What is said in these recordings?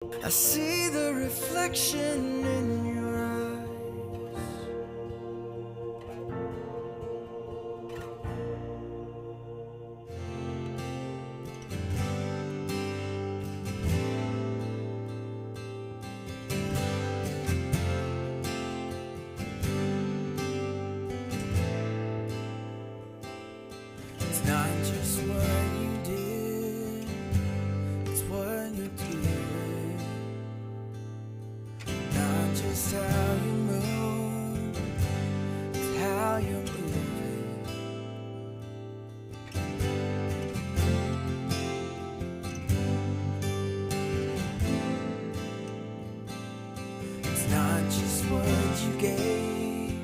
I see the reflection in your eyes. It's not just what you did, it's what you're doing. Not just how you move, it's how you're moving. It's not just what you gave,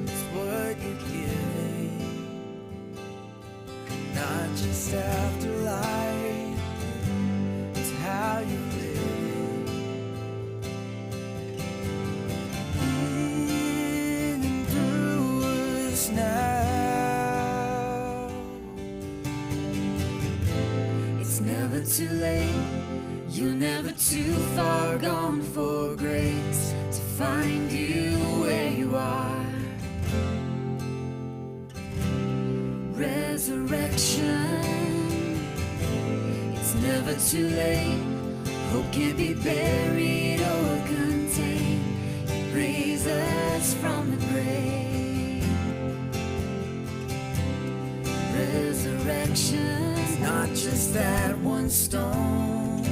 it's what you're giving. Not just after life, it's how you live. Even through us now. It's never too late, you're never too far gone for grace to find you where you are. Resurrection, it's never too late. Hope can't be buried or contained. You raise us from the grave. Resurrection, it's not just that one stone,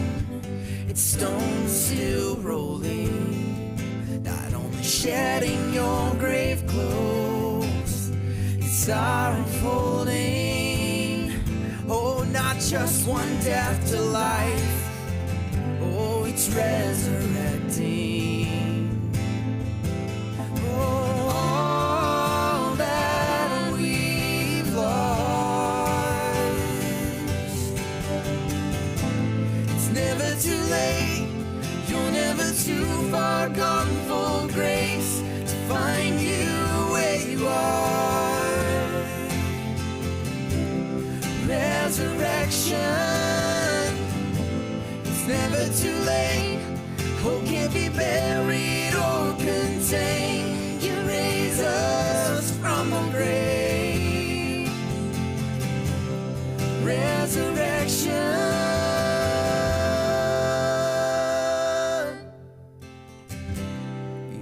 it's stones still rolling. Not only shedding your grave clothes, it's our unfolding. Oh, not just one death to life, oh, it's resurrecting. Oh, all that we've lost. It's never too late, you're never too far gone for grace to find you where you are. Resurrection, it's never too late. Hope can't be buried or contained. You raise us from the grave. Resurrection,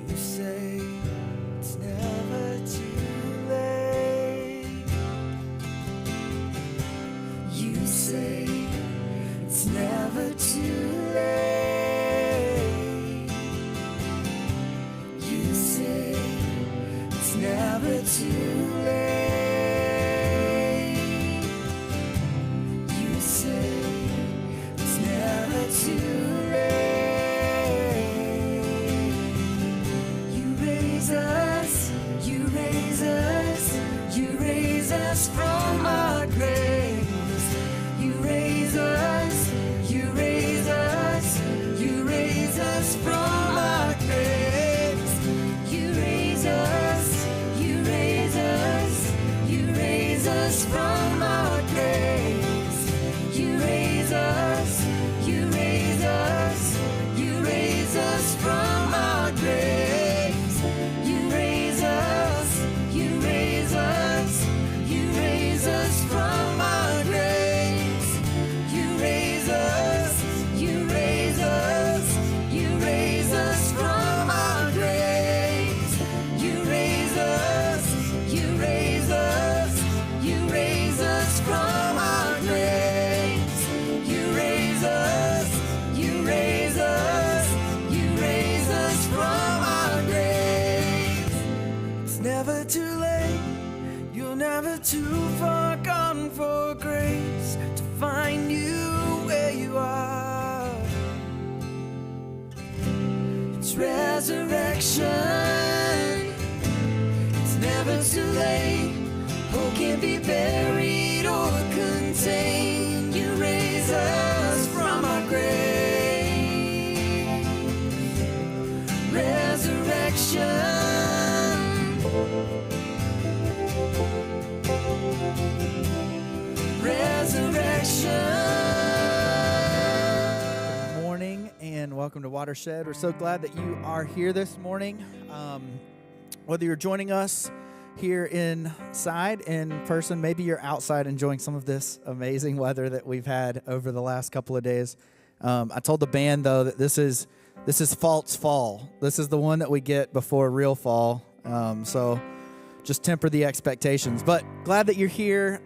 you say it's never too late. You say it's never too late. You say it's never too late. You say it's never too late. You raise us, you raise us, you raise us from our graves. You raise us, you raise us, you raise us from our graves. You raise us, you raise us, you raise us from our graves. You raise us, you raise us, you raise us from our graves. You raise us, you raise us, you raise us from our graves. You raise us, you raise us, you raise us from our graves. You raise us, you raise us, you raise us from our graves. You raise us, you raise us, you raise us from our graves. It's never too late, you're never too far gone for grace to find you where you are. It's resurrection, it's never too late. Hope can't be buried or contained. You raise us from our grave. Resurrection, resurrection. Good morning and welcome to Watershed. We're so glad that you are here this morning. Whether you're joining us here inside in person, maybe you're outside enjoying some of this amazing weather that we've had over the last couple of days. I told the band though that this is false fall. This is the one that we get before real fall. So just temper the expectations. But glad that you're here.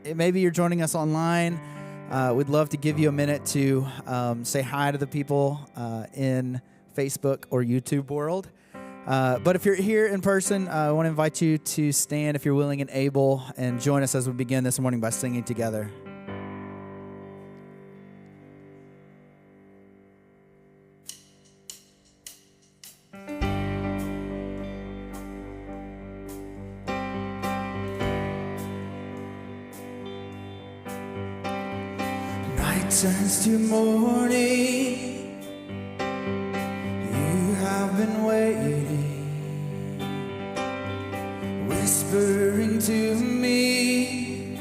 Maybe you're joining us online. We'd love to give you a minute to say hi to the people in Facebook or YouTube world. But if you're here in person, I want to invite you to stand if you're willing and able and join us as we begin this morning by singing together. Turns to morning, you have been waiting, whispering to me,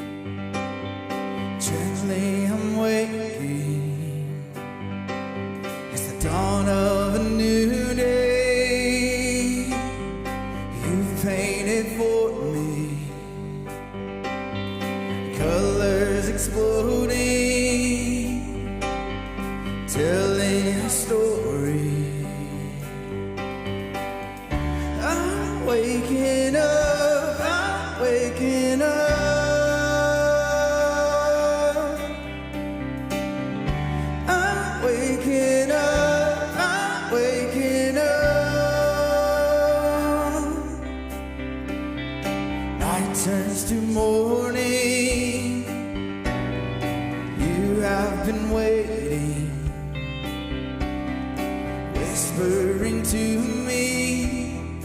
gently I'm waking, it's the dawn of a new day, you've painted for me, colors exploding, telling a story. I'm waking up, I'm waking up. I'm waking up, I'm waking up. Night turns to morning, you have been waiting, whispering to me,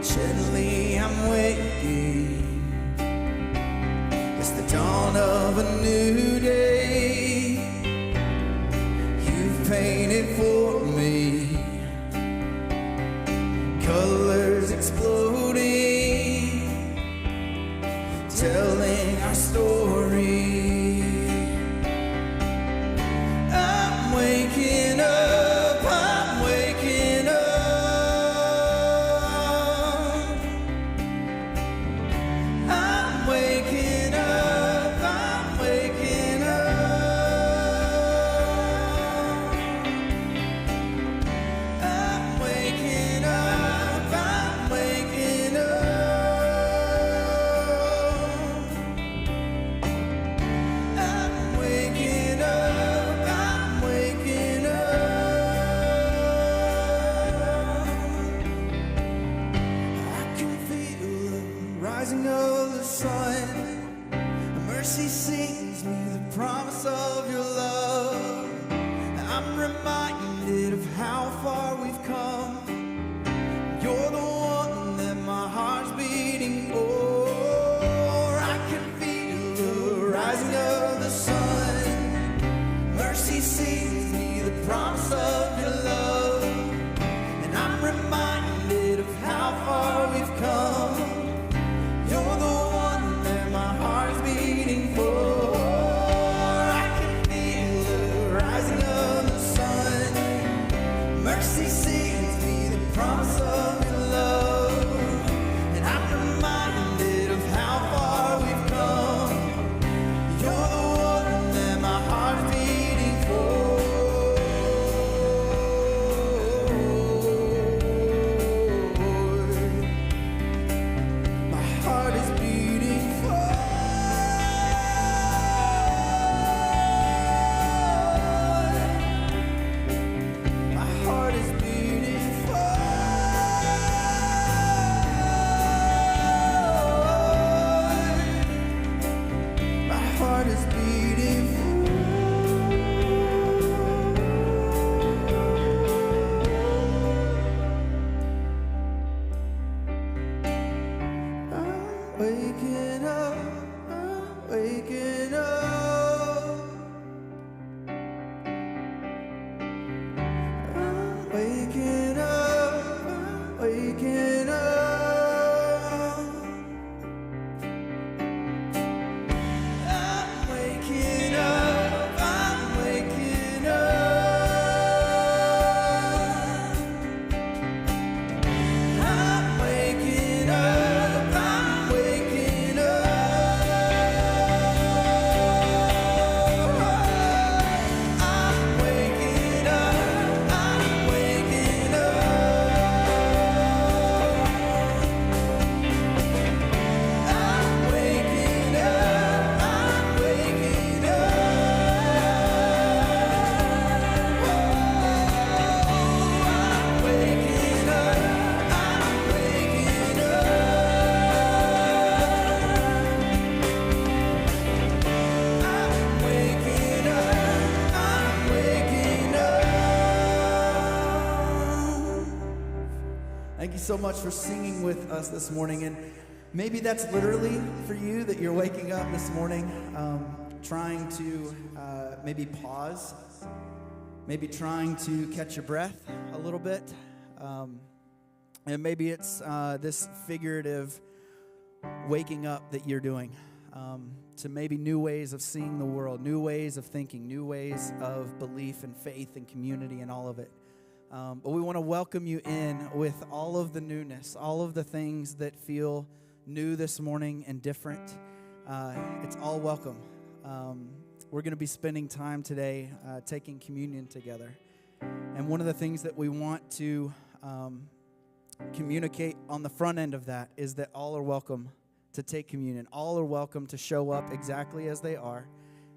gently I'm waking, it's the dawn of a new day, you've painted for me, colors exploding, telling our story. I'm waking up, I'm waking up. I'm waking up, I'm waking up. I'm waking up, Thank you so much for singing with us this morning. And maybe that's literally for you that you're waking up this morning, trying to maybe pause, maybe trying to catch your breath a little bit. And maybe it's this figurative waking up that you're doing to maybe new ways of seeing the world, new ways of thinking, new ways of belief and faith and community and all of it. But we want to welcome you in with all of the newness, all of the things that feel new this morning and different. It's all welcome. We're going to be spending time today taking communion together. And one of the things that we want to communicate on the front end of that is that all are welcome to take communion. All are welcome to show up exactly as they are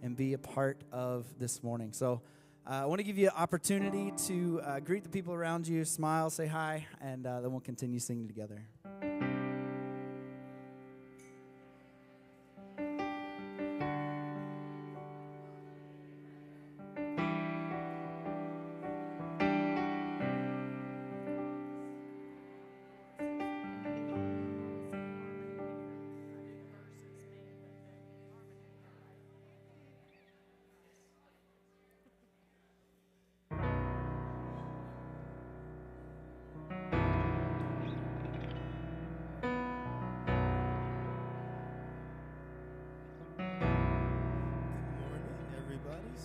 and be a part of this morning. So I want to give you an opportunity to greet the people around you, smile, say hi, and then we'll continue singing together.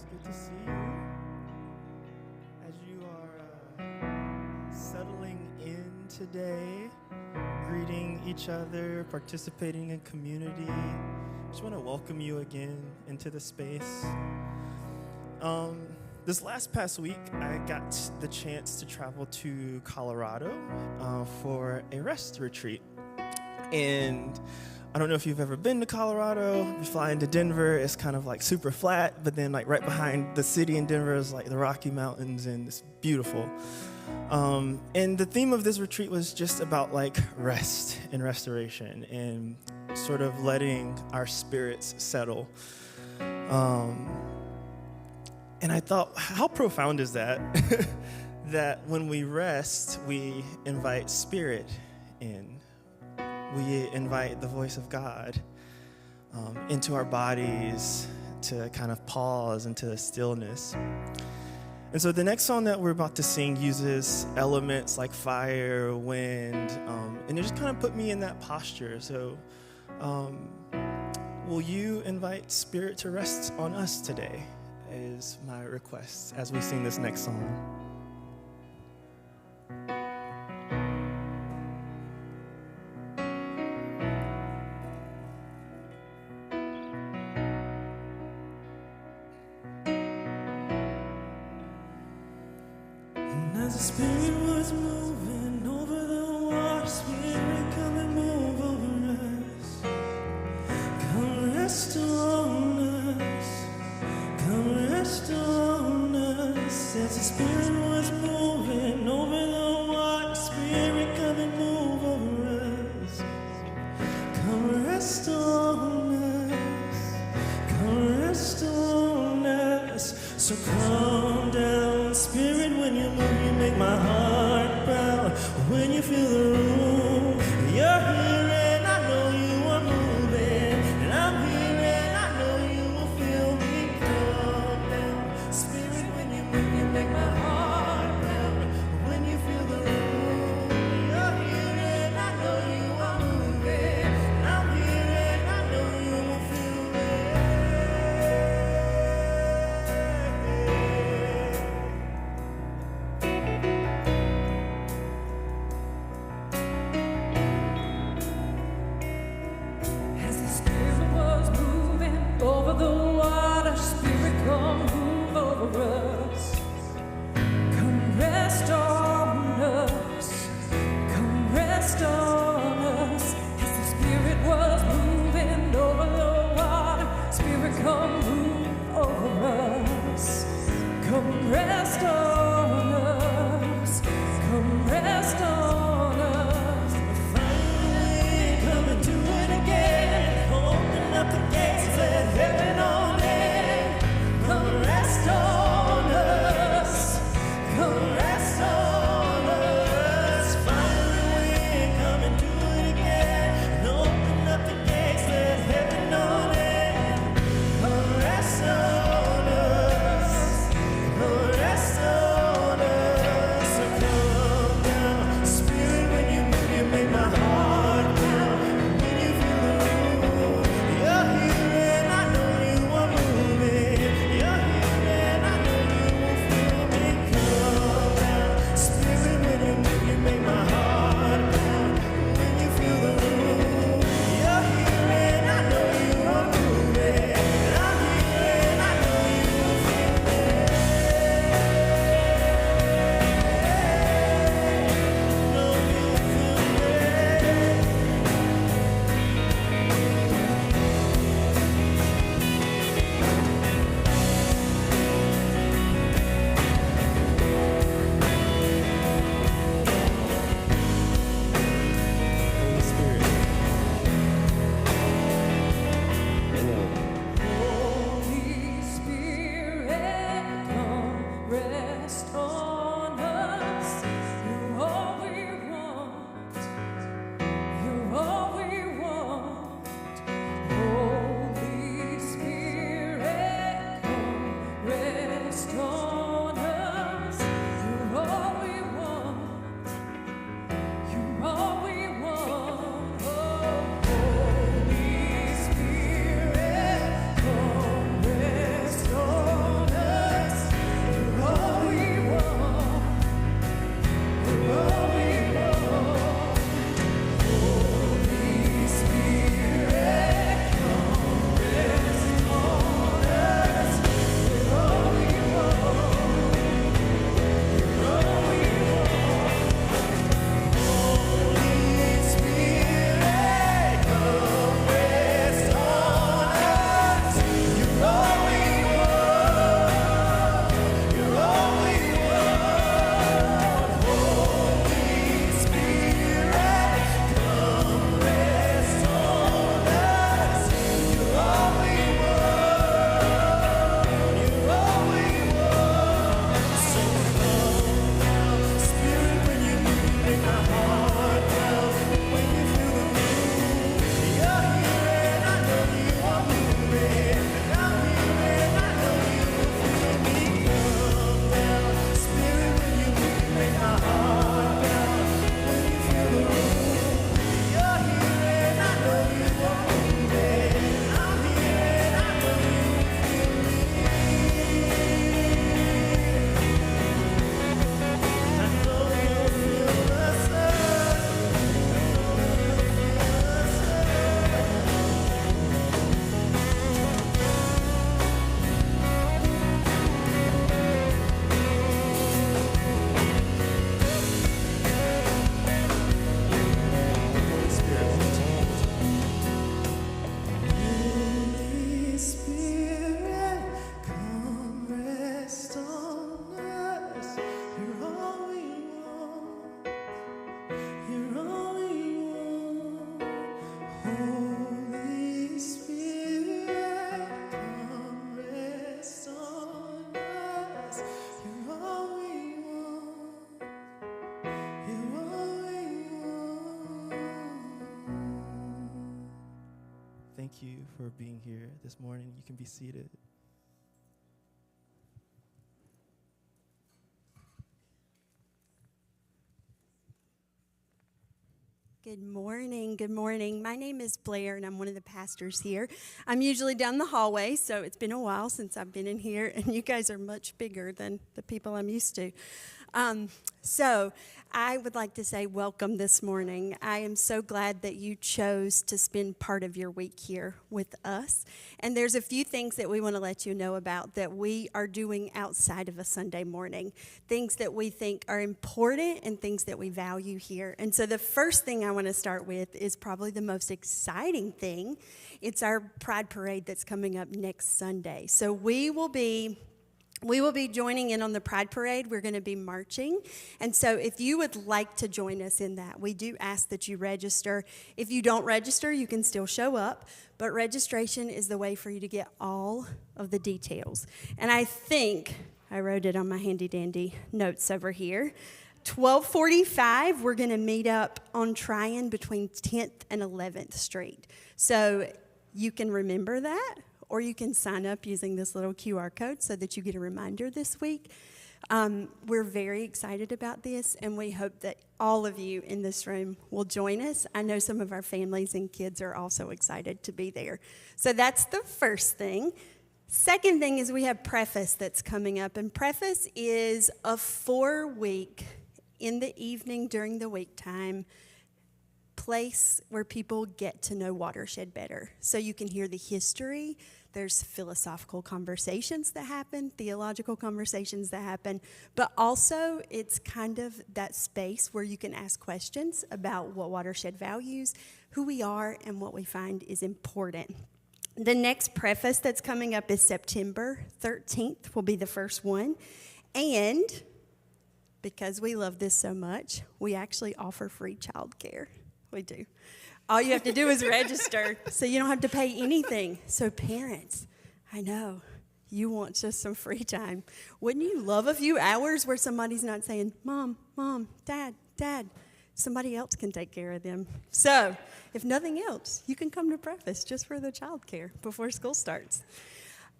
Good to see you. As you are settling in today, greeting each other, participating in community, I just want to welcome you again into the space. This past week, I got the chance to travel to Colorado for a rest retreat. And I don't know if you've ever been to Colorado. If you fly into Denver, it's kind of like super flat, but then like right behind the city in Denver is like the Rocky Mountains, and it's beautiful. And the theme of this retreat was just about like rest and restoration and sort of letting our spirits settle. And I thought, how profound is that? That when we rest, we invite spirit in. We invite the voice of God into our bodies to kind of pause into stillness. And so the next song that we're about to sing uses elements like fire, wind, and it just kind of put me in that posture. So will you invite Spirit to rest on us today is my request as we sing this next song. As the Spirit was moving over the water, Spirit, come and move over us. Come rest on us. Come rest on us. As the Spirit was moving over the water, Spirit, come and move over us. Come rest on us. Come rest on us. So calm down, Spirit, when you move. Make my heart pound when you feel the room. You're here and I know you are moving, and I'm here and I know you will feel me come down. Spirit, when you move, you make my heart pound when you feel the room. You're here and I know you are moving, and I'm here and I know you will feel me. rest on us. You're all we want. You're all we want. Holy Spirit, come rest on us. You're all we want. You're all we want. Holy Spirit, come rest on us. You're all we want. You're all we want. Holy Spirit, come rest on us. You're all we want. You're all we want. Holy Spirit, come rest on us. You're all we want. You're all we want. Holy Spirit, come rest on us. You're all we want. You're all we want. So come now, Spirit, when you move, make my heart melt. When you feel the room, you're here and I know you are moving. And I'm here and I know you will feel me. Come now, Spirit, when you move, make my heart melt. When you feel the room, you're here and I know you are moving. And I'm here and I know you will feel me. I know you'll feel us up. Holy Spirit, come rest on us. You're all we want. You're all we want. Holy Spirit, come rest on us. You're all we want. You're all we want. Thank you for being here this morning. You can be seated. Good morning. Good morning. My name is Blair, and I'm one of the pastors here. I'm usually down the hallway, so it's been a while since I've been in here, and you guys are much bigger than the people I'm used to. So I would like to say welcome this morning. I am so glad that you chose to spend part of your week here with us. And there's a few things that we want to let you know about that we are doing outside of a Sunday morning, things that we think are important and things that we value here. And so the first thing I want to start with is probably the most exciting thing. It's our Pride Parade that's coming up next Sunday. So we will be joining in on the Pride Parade. We're going to be marching. And so if you would like to join us in that, we do ask that you register. If you don't register, you can still show up. But registration is the way for you to get all of the details. And I think, I wrote it on my handy-dandy notes over here, 12:45, we're going to meet up on Tryon between 10th and 11th Street. So you can remember that, or you can sign up using this little QR code so that you get a reminder this week. We're very excited about this, and we hope that all of you in this room will join us. I know some of our families and kids are also excited to be there. So that's the first thing. Second thing is we have Preface that's coming up, and Preface is a 4-week in the evening during the week time place where people get to know Watershed better. So you can hear the history. There's philosophical conversations that happen, theological conversations that happen, but also it's kind of that space where you can ask questions about what Watershed values, who we are, and what we find is important. The next Preface that's coming up is September 13th will be the first one. And because we love this so much, we actually offer free childcare. We do. All you have to do is register, so you don't have to pay anything. So parents, I know, You want just some free time. Wouldn't you love a few hours where somebody's not saying, Mom, Mom, Dad, Dad? Somebody else can take care of them. So, if nothing else, you can come to breakfast just for the child care before school starts.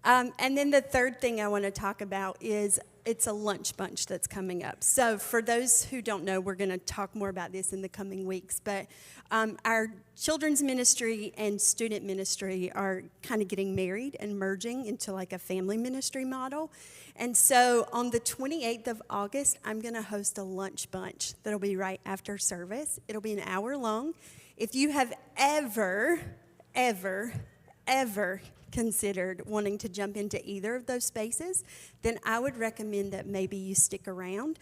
And then the third thing I want to talk about is it's a lunch bunch that's coming up. So for those who don't know, we're going to talk more about this in the coming weeks. But our children's ministry and student ministry are kind of getting married and merging into like a family ministry model. And so on the 28th of August, I'm going to host a lunch bunch that'll be right after service. It'll be an hour long. If you have ever considered wanting to jump into either of those spaces, then I would recommend that maybe you stick around.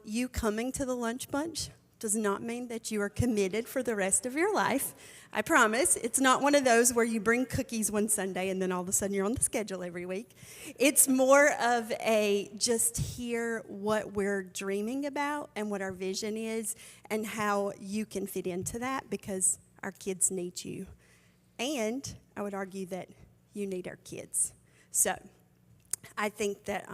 You coming to the lunch bunch does not mean that you are committed for the rest of your life. I promise. It's not one of those where you bring cookies one Sunday and then all of a sudden you're on the schedule every week. It's more of a just hear what we're dreaming about and what our vision is and how you can fit into that, because our kids need you. And I would argue that you need our kids. So I think that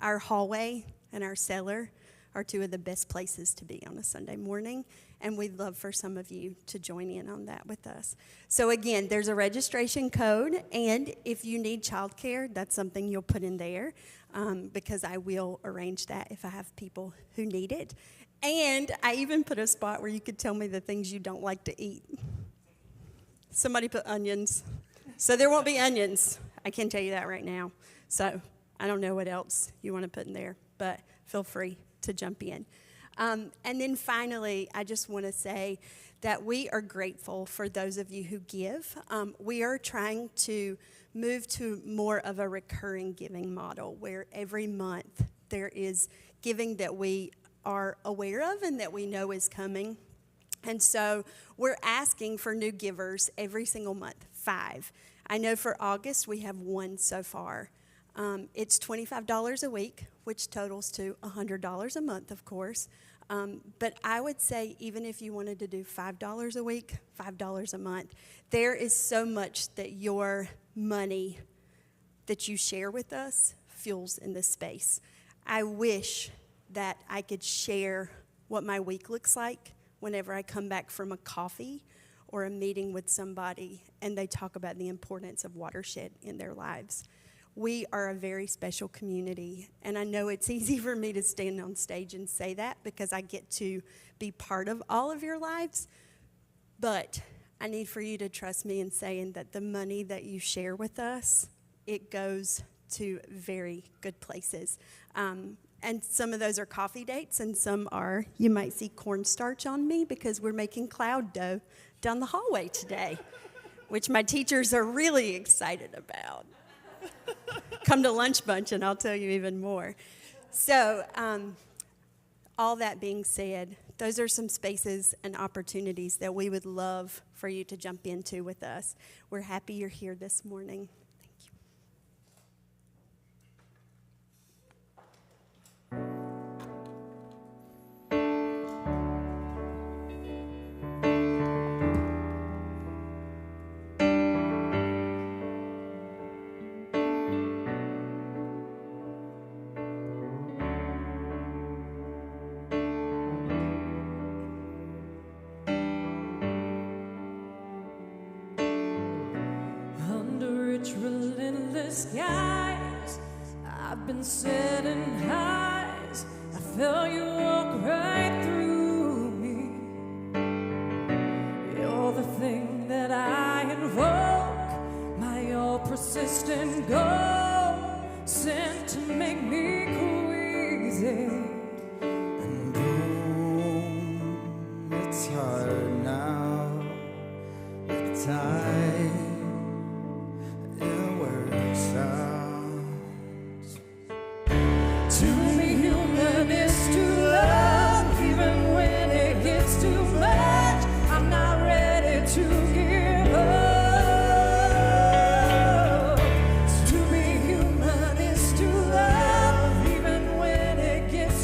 our hallway and our cellar are two of the best places to be on a Sunday morning, and we'd love for some of you to join in on that with us. So again, there's a registration code, and if you need childcare, that's something you'll put in there, because I will arrange that if I have people who need it. And I even put a spot where you could tell me the things you don't like to eat. Somebody put onions. So there won't be onions. I can tell you that right now. So I don't know what else you want to put in there, but feel free to jump in. And then finally, I just want to say that we are grateful for those of you who give. We are trying to move to more of a recurring giving model where every month there is giving that we are aware of and that we know is coming. And so we're asking for new givers every single month, 5. I know for August we have 1 so far. It's $25 a week, which totals to $100 a month, of course. But I would say even if you wanted to do $5 a week, $5 a month, there is so much that your money that you share with us fuels in this space. I wish that I could share what my week looks like whenever I come back from a coffee or a meeting with somebody and they talk about the importance of Watershed in their lives. We are a very special community, and I know it's easy for me to stand on stage and say that because I get to be part of all of your lives, but I need for you to trust me in saying that the money that you share with us, it goes to very good places. And some of those are coffee dates, and some are, you might see cornstarch on me because we're making cloud dough down the hallway today, which my teachers are really excited about. Come to Lunch Bunch and I'll tell you even more. So all that being said, those are some spaces and opportunities that we would love for you to jump into with us. We're happy you're here this morning. Thank you. Skies, I've been setting highs. I felt you walk right through me. You're the thing that I invoke, my all persistent goal, sent to make me queasy. And it's hard now, the time. To be human is to love, even when it gets too much. I'm not ready to give up. To be human is to love, even when it gets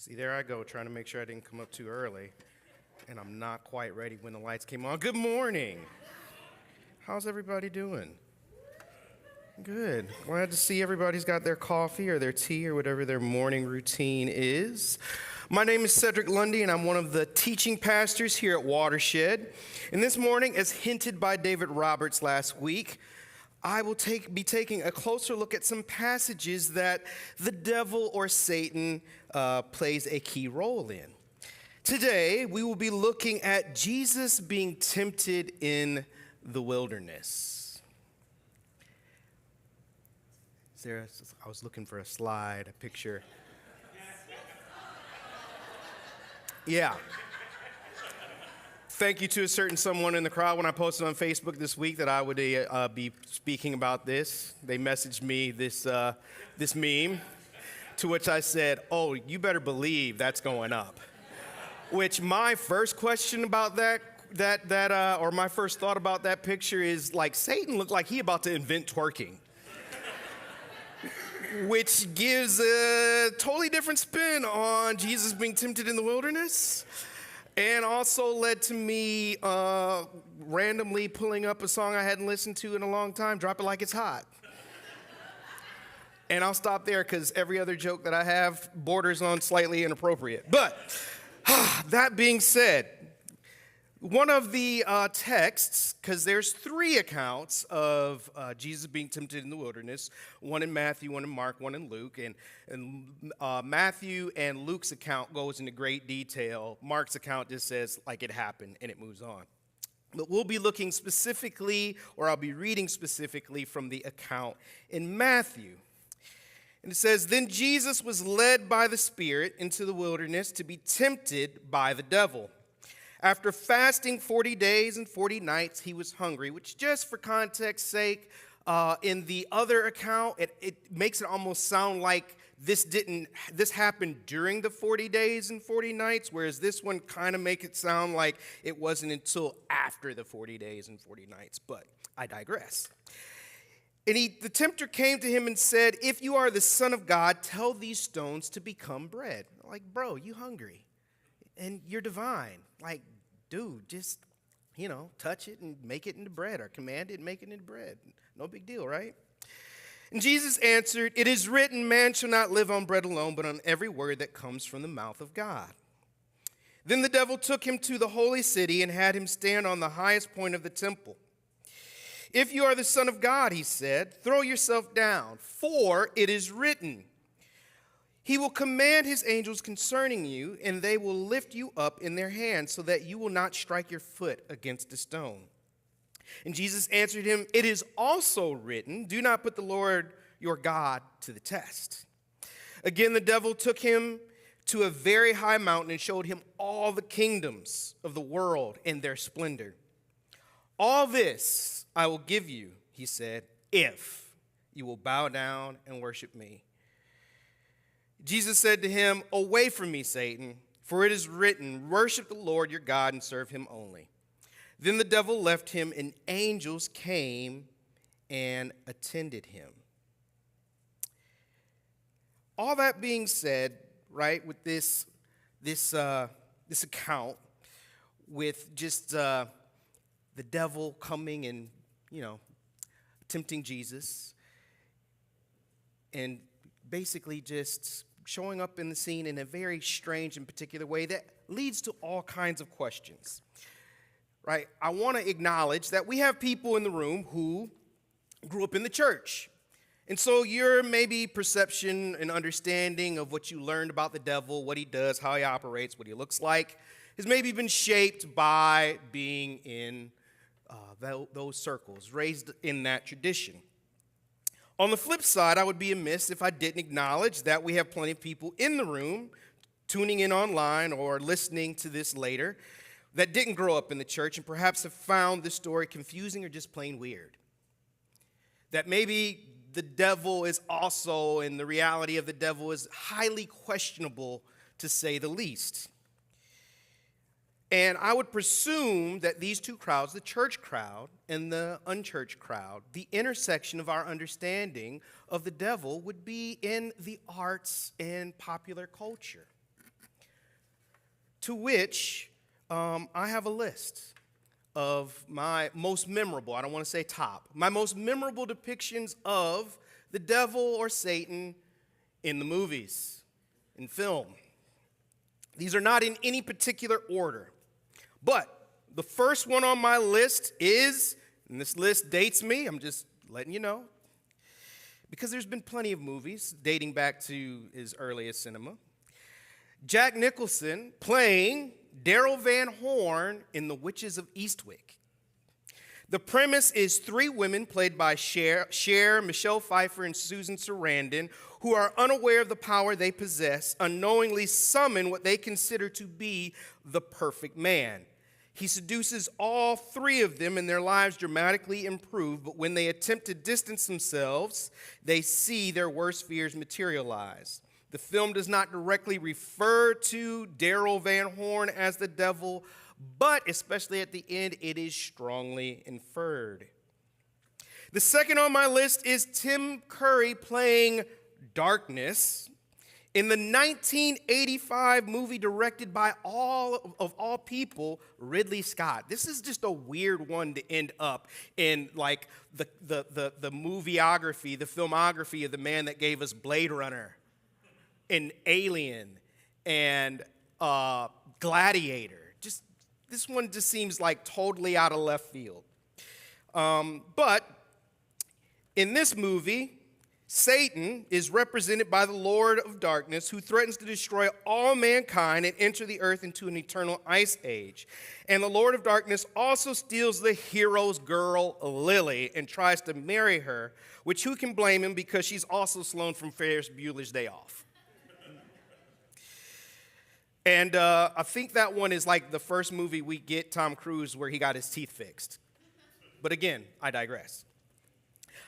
See, there I go, trying to make sure I didn't come up too early, and I'm not quite ready when the lights came on. Good morning. How's everybody doing? Good. Glad to see everybody's got their coffee or their tea or whatever their morning routine is. My name is Cedric Lundy, and I'm one of the teaching pastors here at Watershed. And this morning, as hinted by David Roberts last week, I will be taking a closer look at some passages that the devil or Satan plays a key role in. Today, we will be looking at Jesus being tempted in the wilderness. I was looking for a slide, a picture. Yeah. Thank you to a certain someone in the crowd when I posted on Facebook this week that I would be speaking about this. They messaged me this meme, to which I said, "Oh, you better believe that's going up." Which my first question about or my first thought about that picture is like Satan looked like he about to invent twerking. Which gives a totally different spin on Jesus being tempted in the wilderness, and also led to me randomly pulling up a song I hadn't listened to in a long time, Drop It Like It's Hot. And I'll stop there because every other joke that I have borders on slightly inappropriate. But that being said, one of the texts, because there's three accounts of Jesus being tempted in the wilderness, one in Matthew, one in Mark, one in Luke, and Matthew and Luke's account goes into great detail. Mark's account just says, like it happened, and it moves on. But we'll be looking specifically, or I'll be reading specifically from the account in Matthew. And it says, "Then Jesus was led by the Spirit into the wilderness to be tempted by the devil. After fasting 40 days and 40 nights, he was hungry," which just for context's sake, in the other account, it makes it almost sound like this happened during the 40 days and 40 nights, whereas this one kind of make it sound like it wasn't until after the 40 days and 40 nights, but I digress. And the tempter came to him and said, "If you are the Son of God, tell these stones to become bread." Like, bro, you hungry, and you're divine. Like, dude, just, touch it and make it into bread, or command it and make it into bread. No big deal, right? And Jesus answered, "It is written, man shall not live on bread alone, but on every word that comes from the mouth of God." Then the devil took him to the holy city and had him stand on the highest point of the temple. "If you are the Son of God," he said, "throw yourself down, for it is written, he will command his angels concerning you, and they will lift you up in their hands so that you will not strike your foot against a stone." And Jesus answered him, "It is also written, do not put the Lord your God to the test." Again, the devil took him to a very high mountain and showed him all the kingdoms of the world and their splendor. "All this I will give you," he said, "if you will bow down and worship me." Jesus said to him, "Away from me, Satan, for it is written, worship the Lord your God and serve him only." Then the devil left him, and angels came and attended him. All that being said, right, with this account, with just the devil coming and, tempting Jesus, and basically just showing up in the scene in a very strange and particular way that leads to all kinds of questions, right? I want to acknowledge that we have people in the room who grew up in the church. And so your maybe perception and understanding of what you learned about the devil, what he does, how he operates, what he looks like, has maybe been shaped by being in those circles, raised in that tradition. On the flip side, I would be amiss if I didn't acknowledge that we have plenty of people in the room, tuning in online or listening to this later, that didn't grow up in the church and perhaps have found this story confusing or just plain weird. That maybe the devil is also, and the reality of the devil is highly questionable, to say the least. And I would presume that these two crowds, the church crowd and the unchurched crowd, the intersection of our understanding of the devil would be in the arts and popular culture. to which I have a list of my most memorable, I don't want to say top, my most memorable depictions of the devil or Satan in the movies, in film. These are not in any particular order. But the first one on my list is, and this list dates me, I'm just letting you know, because there's been plenty of movies dating back to as early as cinema. Jack Nicholson playing Daryl Van Horn in The Witches of Eastwick. The premise is three women played by Cher, Michelle Pfeiffer, and Susan Sarandon, who are unaware of the power they possess, unknowingly summon what they consider to be the perfect man. He seduces all three of them and their lives dramatically improve, but when they attempt to distance themselves, they see their worst fears materialize. The film does not directly refer to Daryl Van Horn as the devil, but especially at the end, it is strongly inferred. The second on my list is Tim Curry playing Darkness in the 1985 movie directed by all people, Ridley Scott. This is just a weird one to end up in, like, the movieography, the filmography of the man that gave us Blade Runner and Alien and Gladiator. This one just seems like totally out of left field. But in this movie, Satan is represented by the Lord of Darkness, who threatens to destroy all mankind and enter the earth into an eternal ice age. And the Lord of Darkness also steals the hero's girl, Lily, and tries to marry her, which who can blame him, because she's also Sloane from Ferris Bueller's Day Off. And I think that one is like the first movie we get Tom Cruise where he got his teeth fixed. But again, I digress.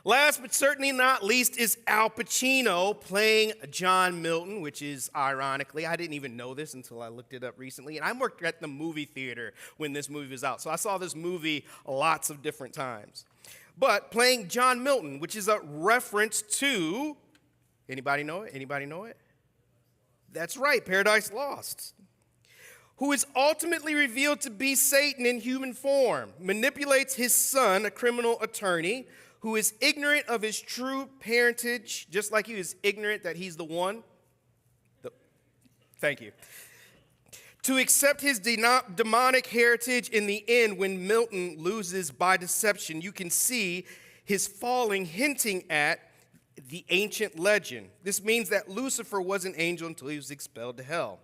Last but certainly not least is Al Pacino playing John Milton, which is ironically, I didn't even know this until I looked it up recently. And I worked at the movie theater when this movie was out. So I saw this movie lots of different times. But playing John Milton, which is a reference to, anybody know it? Anybody know it? That's right, Paradise Lost. Who is ultimately revealed to be Satan in human form, manipulates his son, a criminal attorney, who is ignorant of his true parentage, just like he is ignorant that he's the one. Thank you. To accept his demonic heritage in the end when Milton loses by deception. You can see his falling hinting at the ancient legend. This means that Lucifer was an angel until he was expelled to hell.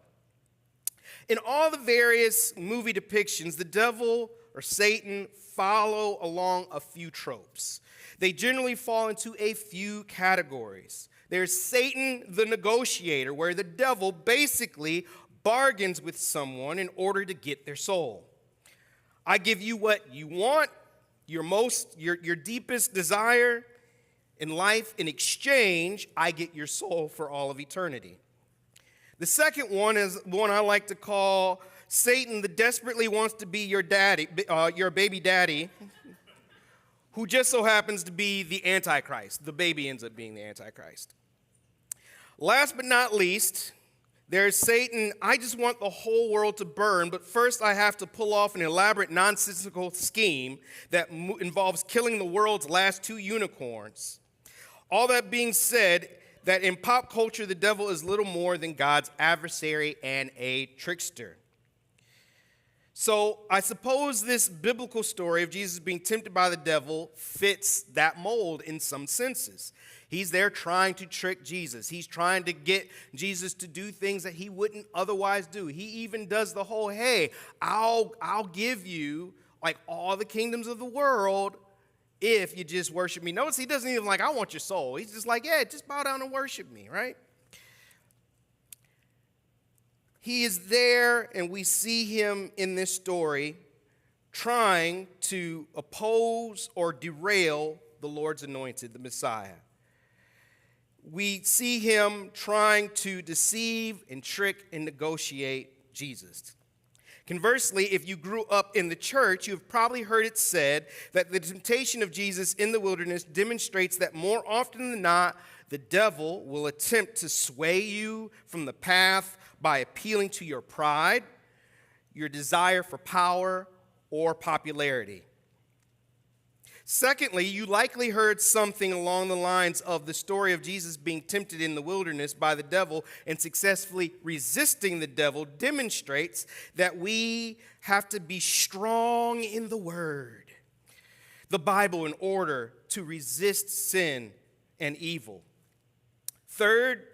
In all the various movie depictions, the devil or Satan follow along a few tropes. They generally fall into a few categories. There's Satan the negotiator, where the devil basically bargains with someone in order to get their soul. I give you what you want, your deepest desire in life. In exchange, I get your soul for all of eternity. The second one is one I like to call Satan that desperately wants to be your daddy, your baby daddy, who just so happens to be the Antichrist. The baby ends up being the Antichrist. Last but not least, there's Satan, I just want the whole world to burn, but first I have to pull off an elaborate nonsensical scheme that involves killing the world's last 2 unicorns. All that being said, that in pop culture, the devil is little more than God's adversary and a trickster. So I suppose this biblical story of Jesus being tempted by the devil fits that mold in some senses. He's there trying to trick Jesus. He's trying to get Jesus to do things that he wouldn't otherwise do. He even does the whole, hey, I'll give you like all the kingdoms of the world if you just worship me. Notice he doesn't even like, I want your soul. He's just like, yeah, just bow down and worship me, right? He is there, and we see him in this story trying to oppose or derail the Lord's anointed, the Messiah. We see him trying to deceive and trick and negotiate Jesus. Conversely, if you grew up in the church, you've probably heard it said that the temptation of Jesus in the wilderness demonstrates that more often than not, the devil will attempt to sway you from the path by appealing to your pride, your desire for power or popularity. Secondly, you likely heard something along the lines of the story of Jesus being tempted in the wilderness by the devil and successfully resisting the devil demonstrates that we have to be strong in the Word, the Bible, in order to resist sin and evil. Third,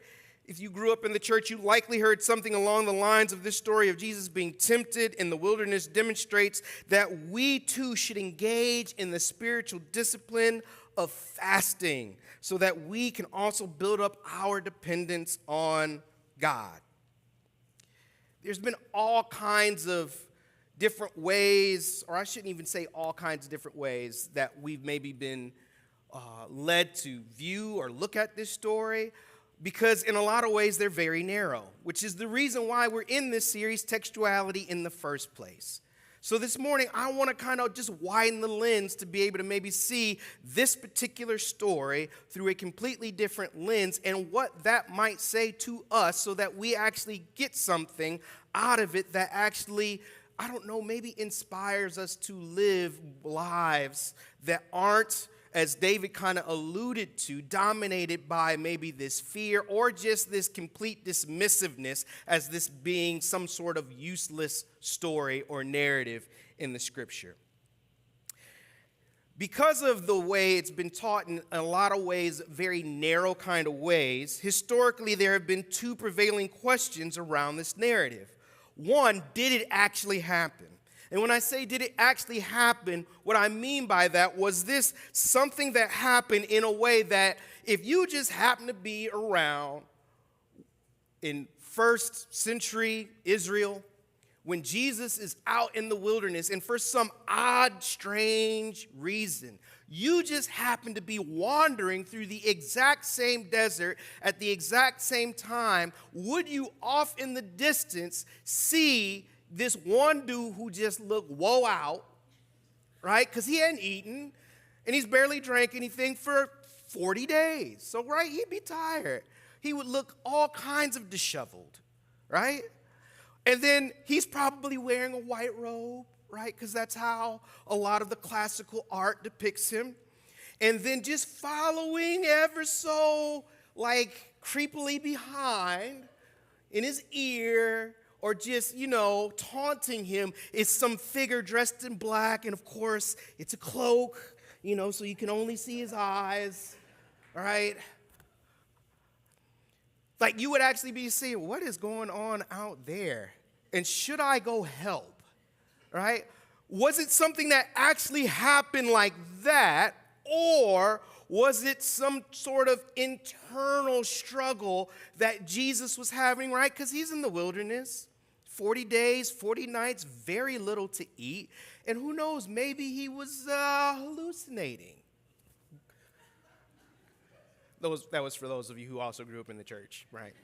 if you grew up in the church, you likely heard something along the lines of this story of Jesus being tempted in the wilderness demonstrates that we too should engage in the spiritual discipline of fasting so that we can also build up our dependence on God. There's been all kinds of different ways, or I shouldn't even say all kinds of different ways, that we've maybe been led to view or look at this story. Because in a lot of ways, they're very narrow, which is the reason why we're in this series, Textuality, in the first place. So this morning, I want to kind of just widen the lens to be able to maybe see this particular story through a completely different lens and what that might say to us so that we actually get something out of it that actually, I don't know, maybe inspires us to live lives that aren't, as David kind of alluded to, dominated by maybe this fear or just this complete dismissiveness as this being some sort of useless story or narrative in the scripture. Because of the way it's been taught in a lot of ways, very narrow kind of ways, historically there have been two prevailing questions around this narrative. One, did it actually happen? And when I say did it actually happen, what I mean by that was this something that happened in a way that if you just happen to be around in first century Israel, when Jesus is out in the wilderness and for some odd, strange reason, you just happen to be wandering through the exact same desert at the exact same time, would you off in the distance see this one dude who just looked woe out, right? Because he hadn't eaten, and he's barely drank anything for 40 days. So, right, he'd be tired. He would look all kinds of disheveled, right? And then he's probably wearing a white robe, right? Because that's how a lot of the classical art depicts him. And then just following ever so, like, creepily behind in his ear, or just, taunting him is some figure dressed in black. And, of course, it's a cloak, so you can only see his eyes, all right? Like, you would actually be saying, what is going on out there? And should I go help, right? Was it something that actually happened like that? Or was it some sort of internal struggle that Jesus was having, right? Because he's in the wilderness. 40 days, 40 nights, very little to eat. And who knows, maybe he was hallucinating. That was for those of you who also grew up in the church, right?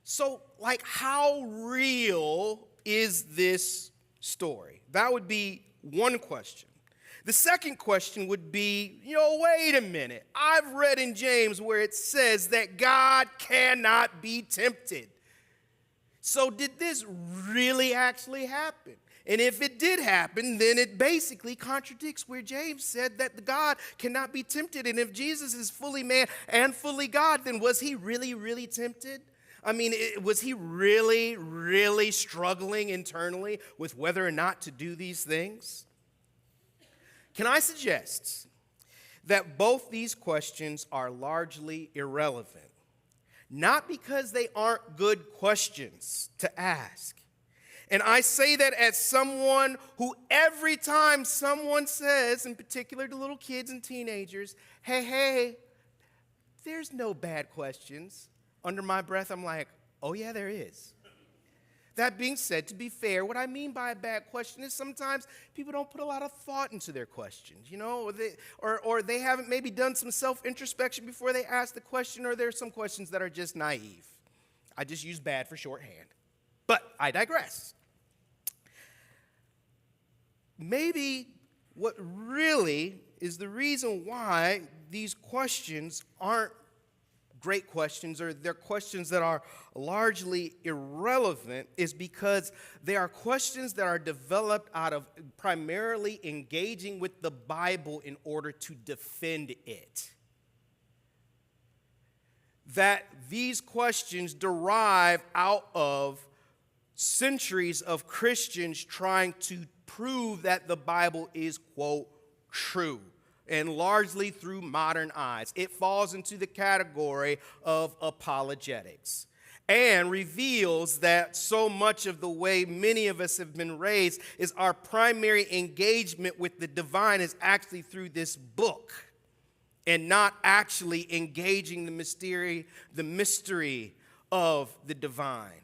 So, how real is this story? That would be one question. The second question would be, wait a minute. I've read in James where it says that God cannot be tempted. So did this really actually happen? And if it did happen, then it basically contradicts where James said that God cannot be tempted. And if Jesus is fully man and fully God, then was he really, really tempted? I mean, was he really, really struggling internally with whether or not to do these things? Can I suggest that both these questions are largely irrelevant? Not because they aren't good questions to ask. And I say that as someone who every time someone says, in particular to little kids and teenagers, hey, there's no bad questions. Under my breath, I'm like, oh yeah, there is. That being said, to be fair, what I mean by a bad question is sometimes people don't put a lot of thought into their questions, or they haven't maybe done some self-introspection before they ask the question, or there's some questions that are just naive. I just use bad for shorthand. But I digress. Maybe what really is the reason why these questions aren't great questions, or they're questions that are largely irrelevant, is because they are questions that are developed out of primarily engaging with the Bible in order to defend it. That these questions derive out of centuries of Christians trying to prove that the Bible is, quote, true, and largely through modern eyes. It falls into the category of apologetics and reveals that so much of the way many of us have been raised is our primary engagement with the divine is actually through this book and not actually engaging the mystery of the divine.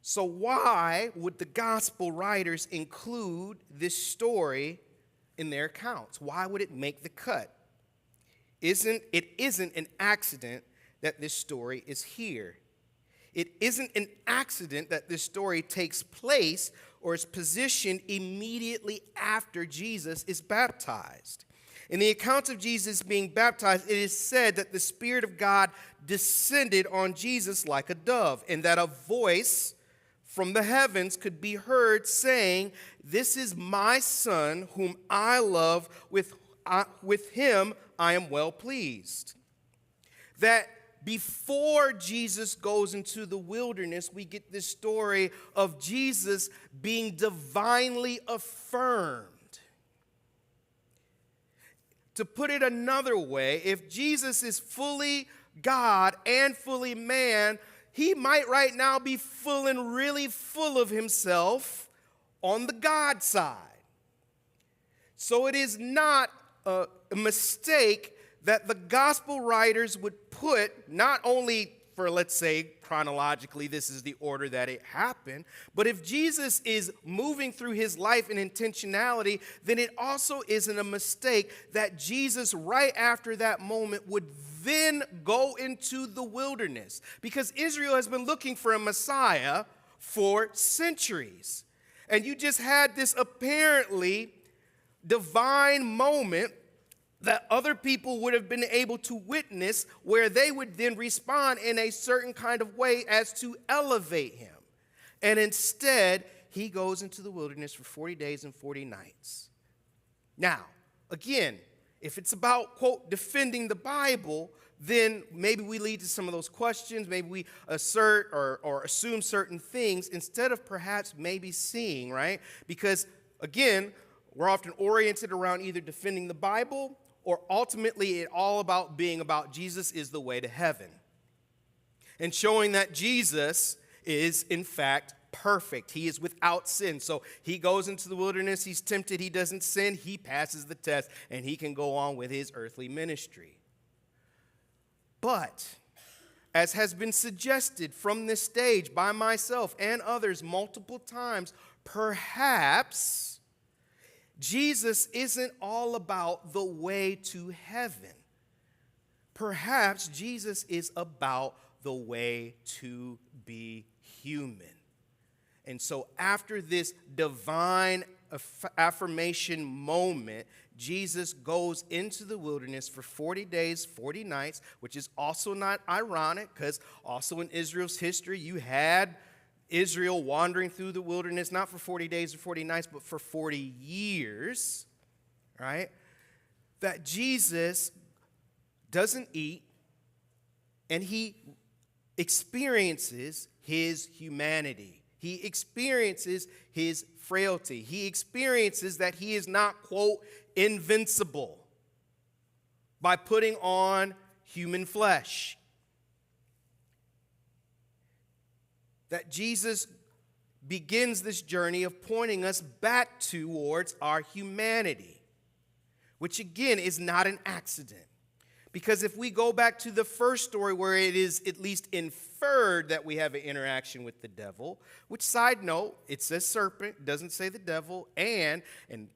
So why would the gospel writers include this story in their accounts? Why would it make the cut? It isn't an accident that this story is here. It isn't an accident that this story takes place or is positioned immediately after Jesus is baptized. In the accounts of Jesus being baptized, it is said that the Spirit of God descended on Jesus like a dove, and that a voice from the heavens could be heard saying, "This is my Son whom I love, with him I am well pleased." That before Jesus goes into the wilderness, we get this story of Jesus being divinely affirmed. To put it another way, if Jesus is fully God and fully man, he might right now be feeling really full of himself on the God side. So it is not a mistake that the gospel writers would put, not only for, let's say, chronologically, this is the order that it happened, but if Jesus is moving through his life in intentionality, then it also isn't a mistake that Jesus, right after that moment, would then go into the wilderness, because Israel has been looking for a Messiah for centuries. And you just had this apparently divine moment that other people would have been able to witness, where they would then respond in a certain kind of way as to elevate him. And instead, he goes into the wilderness for 40 days and 40 nights. Now, again, if it's about, quote, defending the Bible, then maybe we lead to some of those questions. Maybe we assert or assume certain things instead of perhaps maybe seeing, right? Because, again, we're often oriented around either defending the Bible or ultimately it all about being about Jesus is the way to heaven. And showing that Jesus is, in fact, perfect. He is without sin. So he goes into the wilderness, he's tempted, he doesn't sin, he passes the test, and he can go on with his earthly ministry. But, as has been suggested from this stage by myself and others multiple times, perhaps Jesus isn't all about the way to heaven. Perhaps Jesus is about the way to be human. And so after this divine affirmation moment, Jesus goes into the wilderness for 40 days, 40 nights, which is also not ironic, because also in Israel's history, you had Israel wandering through the wilderness, not for 40 days or 40 nights, but for 40 years, right? That Jesus doesn't eat, and he experiences his humanity. He experiences his frailty. He experiences that he is not, quote, invincible by putting on human flesh. That Jesus begins this journey of pointing us back towards our humanity, which again is not an accident. Because if we go back to the first story where it is at least inferred that we have an interaction with the devil, which, side note, it says serpent, it doesn't say the devil, and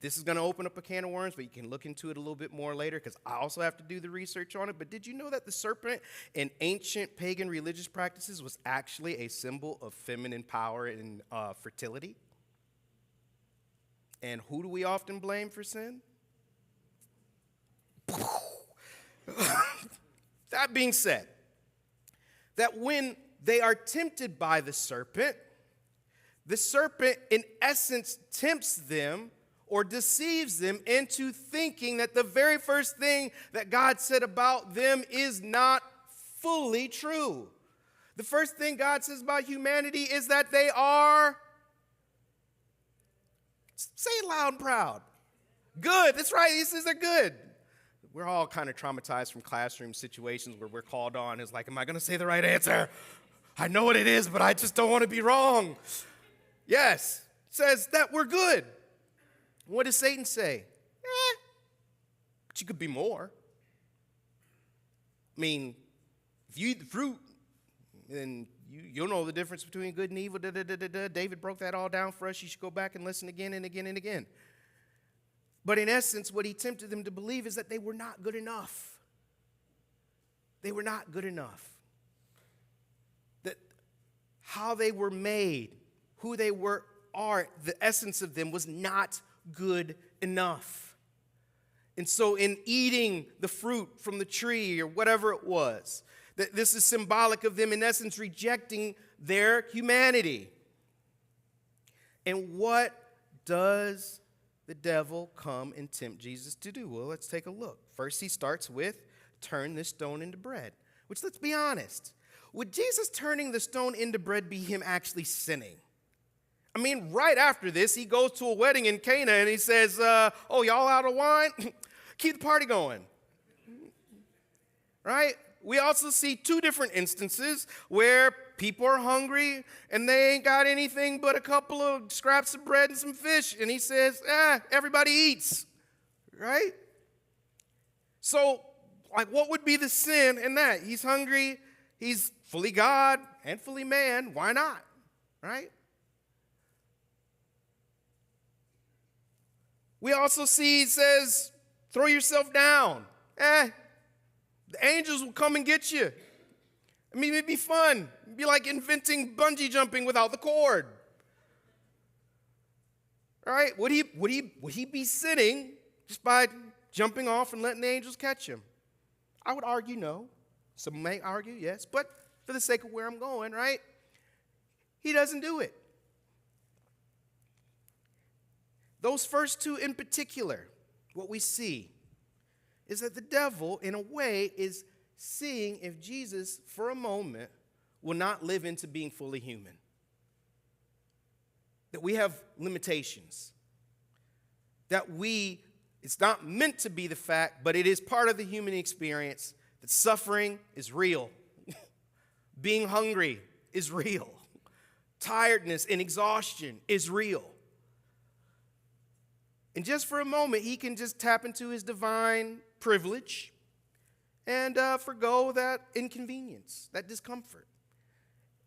this is going to open up a can of worms, but you can look into it a little bit more later because I also have to do the research on it. But did you know that the serpent in ancient pagan religious practices was actually a symbol of feminine power and fertility? And who do we often blame for sin? That being said, that when they are tempted by the serpent in essence tempts them or deceives them into thinking that the very first thing that God said about them is not fully true. The first thing God says about humanity is that they are, say it loud and proud, good. That's right, he says they're good. We're all kind of traumatized from classroom situations where we're called on. It's like, am I going to say the right answer? I know what it is, but I just don't want to be wrong. Yes, it says that we're good. What does Satan say? But you could be more. I mean, if you eat the fruit, then you'll know the difference between good and evil. David broke that all down for us. You should go back and listen again and again and again. But in essence, what he tempted them to believe is that they were not good enough. They were not good enough. That how they were made, who they are, the essence of them was not good enough. And so in eating the fruit from the tree or whatever it was, that this is symbolic of them in essence rejecting their humanity. And what does the devil come and tempt Jesus to do? Well, let's take a look. First, he starts with, turn this stone into bread. Which, let's be honest, would Jesus turning the stone into bread be him actually sinning? I mean, right after this, he goes to a wedding in Cana and he says, oh, y'all out of wine? Keep the party going. Right? We also see two different instances where people are hungry and they ain't got anything but a couple of scraps of bread and some fish. And he says, everybody eats. Right? So, like, what would be the sin in that? He's hungry. He's fully God and fully man. Why not? Right? We also see, he says, throw yourself down. The angels will come and get you. I mean, it'd be fun. It'd be like inventing bungee jumping without the cord. Right? Would he be sinning just by jumping off and letting the angels catch him? I would argue no. Some may argue yes. But for the sake of where I'm going, right? He doesn't do it. Those first two in particular, what we see is that the devil, in a way, is seeing if Jesus, for a moment, will not live into being fully human. That we have limitations. That it's not meant to be the fact, but it is part of the human experience that suffering is real. Being hungry is real. Tiredness and exhaustion is real. And just for a moment, he can just tap into his divine privilege and forgo that inconvenience, that discomfort.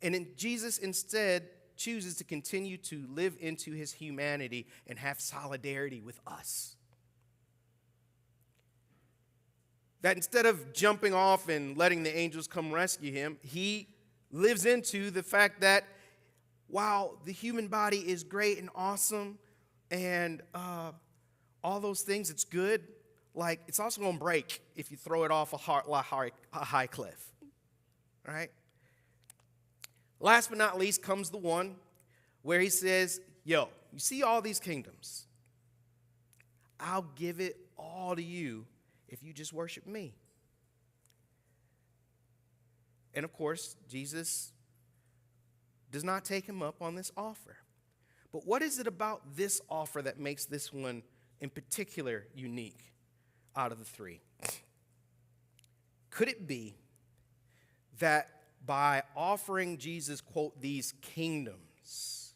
And Jesus instead chooses to continue to live into his humanity and have solidarity with us. That instead of jumping off and letting the angels come rescue him, he lives into the fact that while the human body is great and awesome and all those things, it's good, like it's also going to break if you throw it off a high cliff. All right? Last but not least comes the one where he says, yo, you see all these kingdoms? I'll give it all to you if you just worship me. And of course, Jesus does not take him up on this offer. But what is it about this offer that makes this one in particular unique out of the three? Could it be that by offering Jesus, quote, these kingdoms,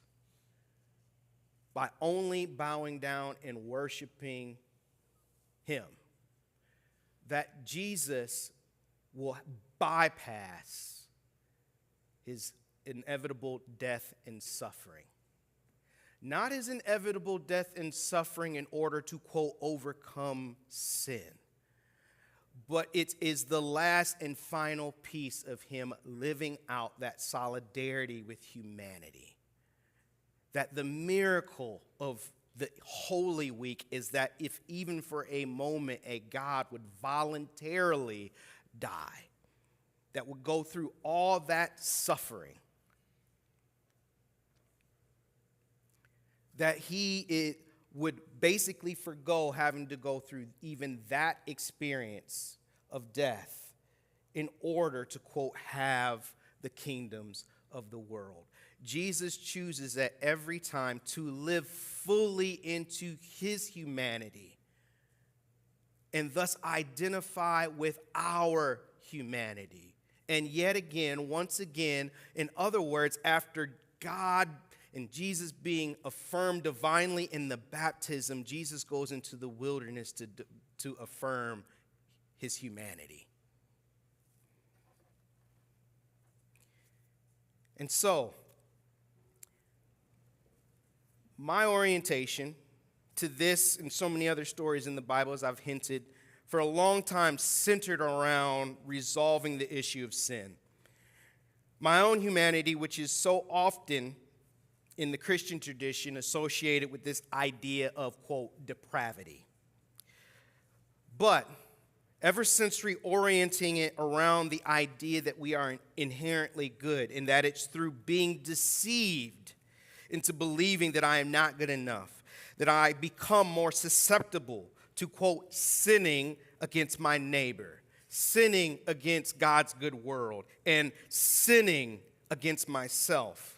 by only bowing down and worshiping him, that Jesus will bypass his inevitable death and suffering? Not his inevitable death and suffering in order to, quote, overcome sin, but it is the last and final piece of him living out that solidarity with humanity. That the miracle of the Holy Week is that if even for a moment a God would voluntarily die that would go through all that suffering, that he would basically forgo having to go through even that experience of death in order to, quote, have the kingdoms of the world. Jesus chooses at every time to live fully into his humanity and thus identify with our humanity. And yet again, once again, in other words, after God and Jesus being affirmed divinely in the baptism, Jesus goes into the wilderness to affirm his humanity. And so, my orientation to this and so many other stories in the Bible, as I've hinted, for a long time centered around resolving the issue of sin. My own humanity, which is so often in the Christian tradition associated with this idea of, quote, depravity. But ever since reorienting it around the idea that we are inherently good and that it's through being deceived into believing that I am not good enough, that I become more susceptible to, quote, sinning against my neighbor, sinning against God's good world, and sinning against myself.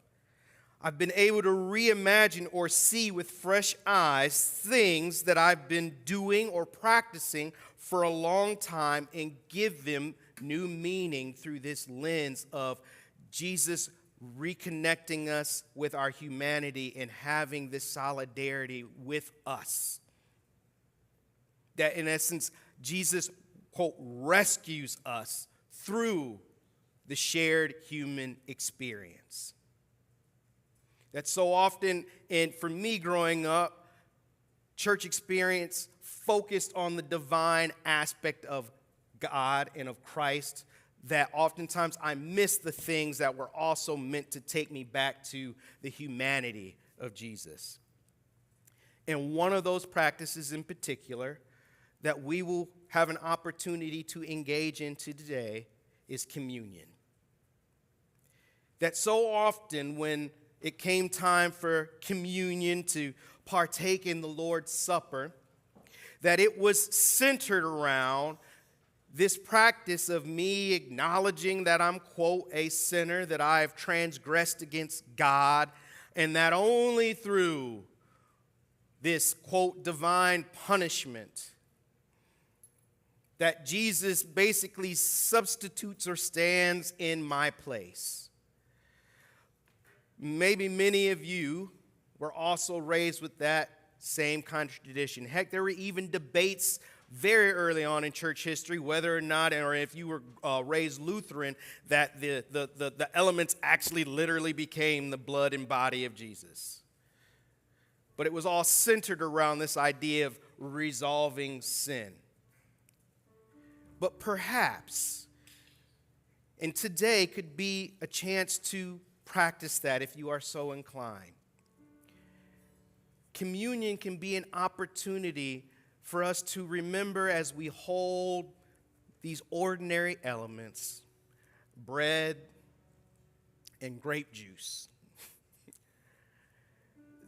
I've been able to reimagine or see with fresh eyes things that I've been doing or practicing for a long time and give them new meaning through this lens of Jesus reconnecting us with our humanity and having this solidarity with us. That in essence, Jesus, quote, rescues us through the shared human experience. That so often, and for me growing up, church experience focused on the divine aspect of God and of Christ, that oftentimes I miss the things that were also meant to take me back to the humanity of Jesus. And one of those practices in particular that we will have an opportunity to engage in today is communion. That so often when it came time for communion to partake in the Lord's Supper, that it was centered around this practice of me acknowledging that I'm, quote, a sinner, that I have transgressed against God, and that only through this, quote, divine punishment that Jesus basically substitutes or stands in my place. Maybe many of you were also raised with that same kind of tradition. Heck, there were even debates very early on in church history whether or not, or if you were raised Lutheran, that the elements actually literally became the blood and body of Jesus. But it was all centered around this idea of resolving sin. But perhaps, and today could be a chance to practice that if you are so inclined. Communion can be an opportunity for us to remember as we hold these ordinary elements, bread and grape juice,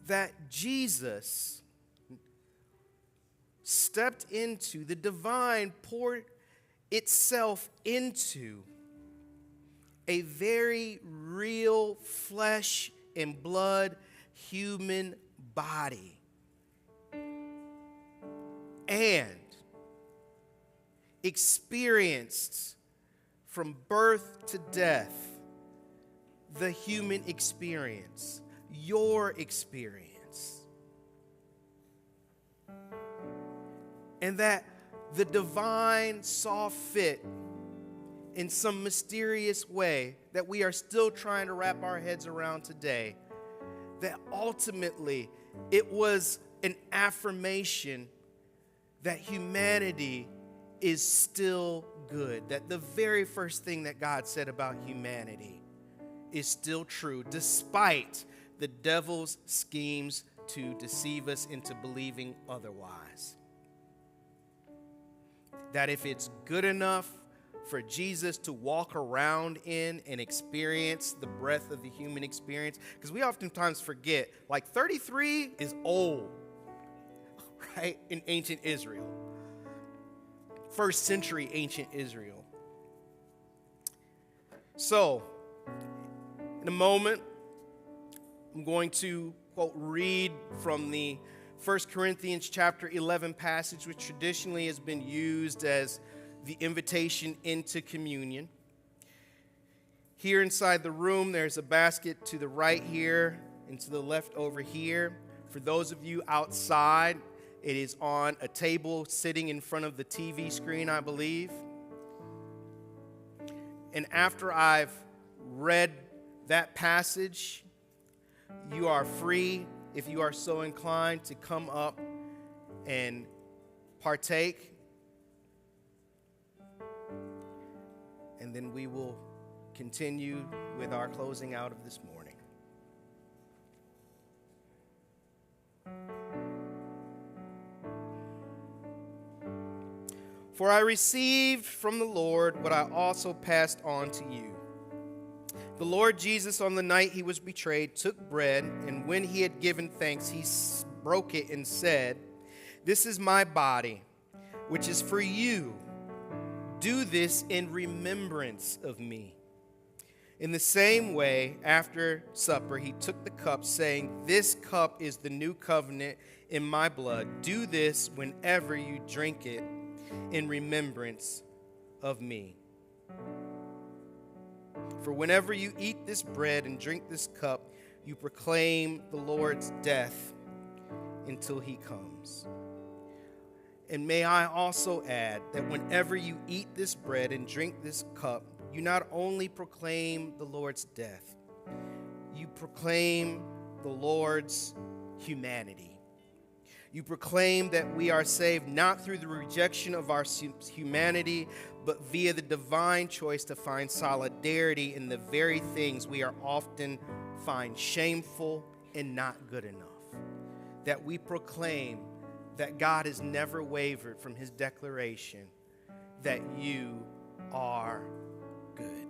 that Jesus stepped into, the divine poured itself into a very real flesh and blood human body, and experienced from birth to death the human experience, your experience. And that the divine saw fit in some mysterious way that we are still trying to wrap our heads around today, that ultimately it was an affirmation that humanity is still good, that the very first thing that God said about humanity is still true, despite the devil's schemes to deceive us into believing otherwise. That if it's good enough for Jesus to walk around in and experience the breadth of the human experience. Because we oftentimes forget, like 33 is old, right, in ancient Israel. First century ancient Israel. So, in a moment, I'm going to, quote, read from the 1 Corinthians chapter 11 passage, which traditionally has been used as the invitation into communion. Here inside the room, there's a basket to the right here and to the left over here. For those of you outside, it is on a table sitting in front of the TV screen, I believe. And after I've read that passage, you are free, if you are so inclined, to come up and partake. And then we will continue with our closing out of this morning. For I received from the Lord what I also passed on to you. The Lord Jesus, on the night he was betrayed, took bread, and when he had given thanks, he broke it and said, "This is my body, which is for you. Do this in remembrance of me." In the same way, after supper, he took the cup, saying, "This cup is the new covenant in my blood. Do this whenever you drink it in remembrance of me. For whenever you eat this bread and drink this cup, you proclaim the Lord's death until he comes." And may I also add that whenever you eat this bread and drink this cup, you not only proclaim the Lord's death, you proclaim the Lord's humanity. You proclaim that we are saved not through the rejection of our humanity, but via the divine choice to find solidarity in the very things we are often find shameful and not good enough. That we proclaim that God has never wavered from his declaration that you are good.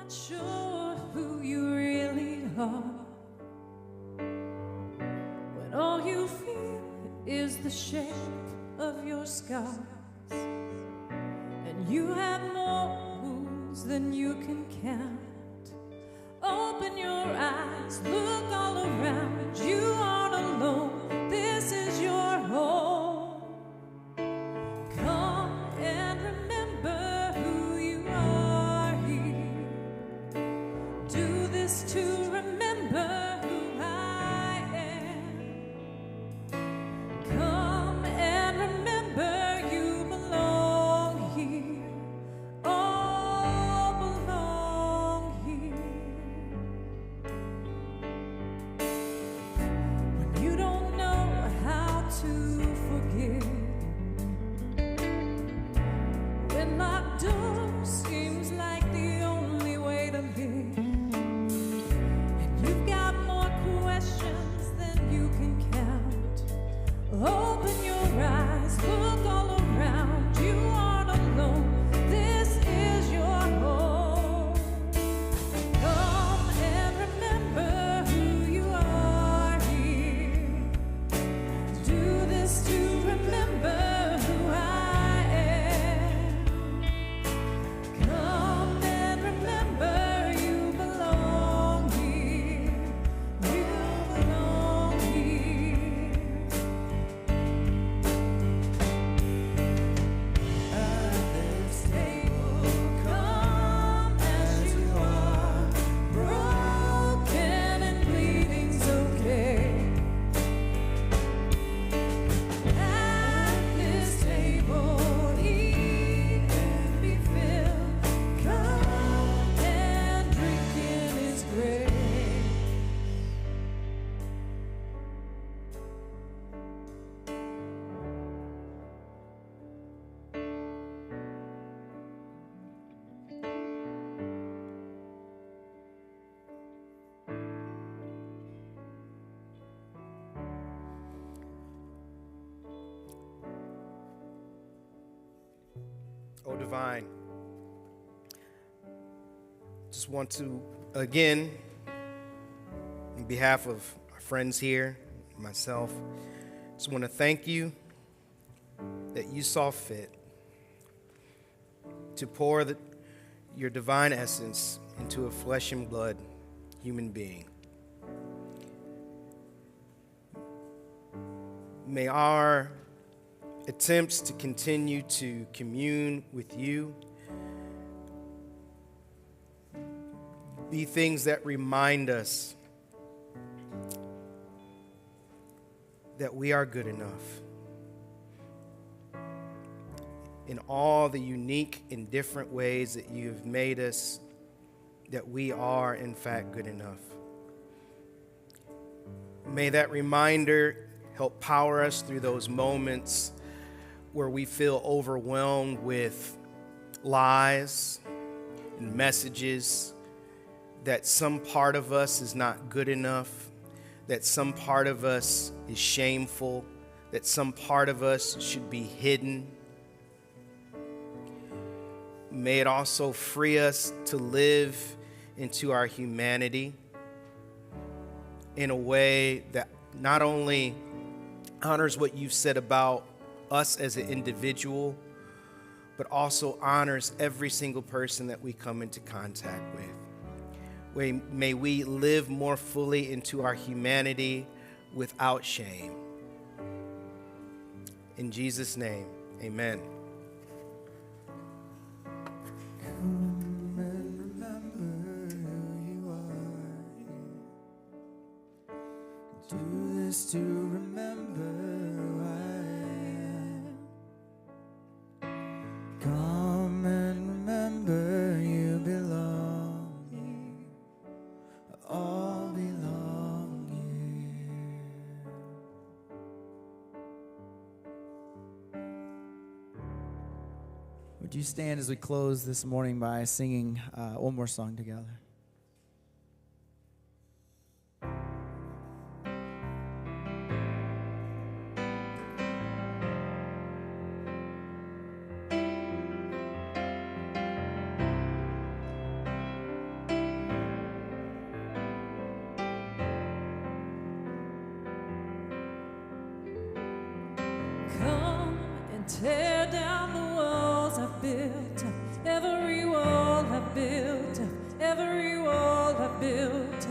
Sure who you really are, when all you feel is the shape of your scars, and you have more wounds than you can count. Open your eyes, look all around. You aren't alone, this is your home. Come and remember who you are here. Do this to remember who I am. Come and remember you belong here. All belong here. When you don't know how to forgive, when locked doors seems like the only way to live, you've got more questions than you can count. Open your eyes, look all around. You aren't alone, this is your home. Come and remember who you are here. Do this to remember who I am. O divine. Just want to, again, on behalf of our friends here, myself, just want to thank you that you saw fit to pour your divine essence into a flesh and blood human being. May our attempts to continue to commune with you be things that remind us that we are good enough in all the unique and different ways that you have made us, that we are, in fact, good enough. May that reminder help power us through those moments where we feel overwhelmed with lies and messages that some part of us is not good enough, that some part of us is shameful, that some part of us should be hidden. May it also free us to live into our humanity in a way that not only honors what you've said about us as an individual, but also honors every single person that we come into contact with. May we live more fully into our humanity without shame. In Jesus' name, amen. Come and remember who you are. Do this to remember who I am. Come and remember you belong here. All belong here. Would you stand as we close this morning by singing one more song together? Come and tear down the walls I've built, every wall I've built, every wall I've built.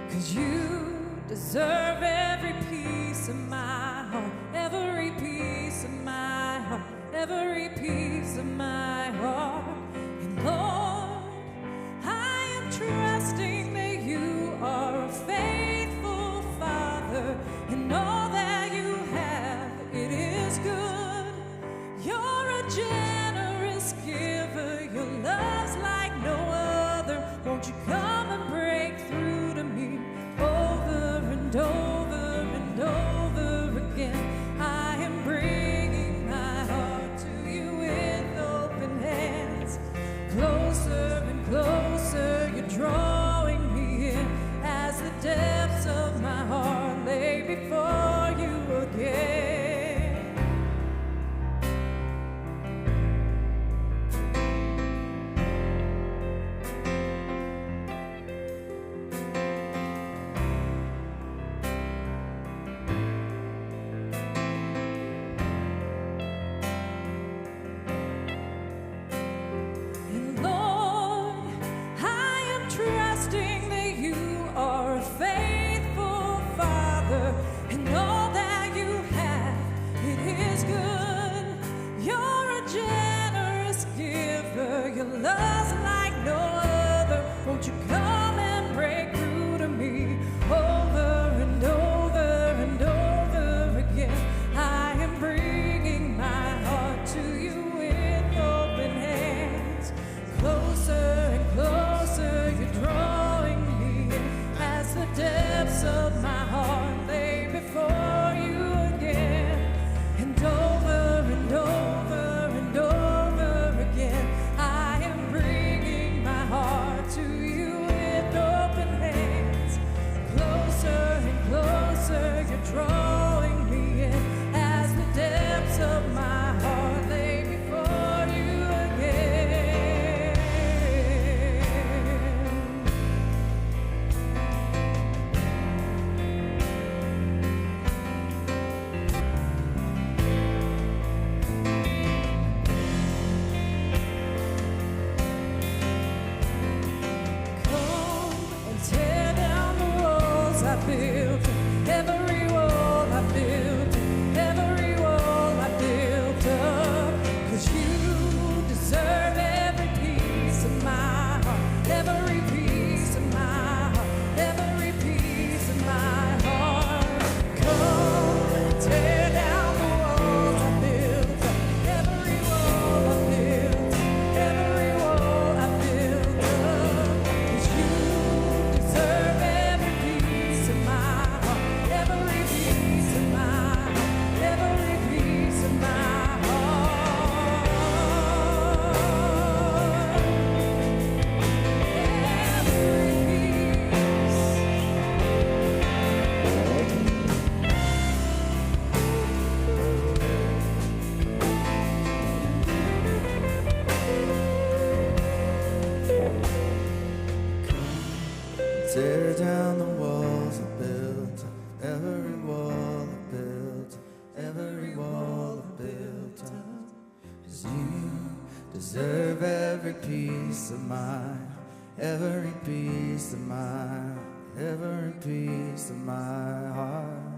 'Cause you deserve every piece of my heart, every piece of my heart, every piece of my heart. And Lord, I am trusting that you are a faithful Father, and all that you have, it is good. You're a generous giver, your love's like no other. Won't you come and break through to me over and over and over again? I am bringing my heart to you. Tear down the walls I built, every wall I built, every wall I built. 'Cause you deserve every piece of mine, every piece of mine, every piece of my heart.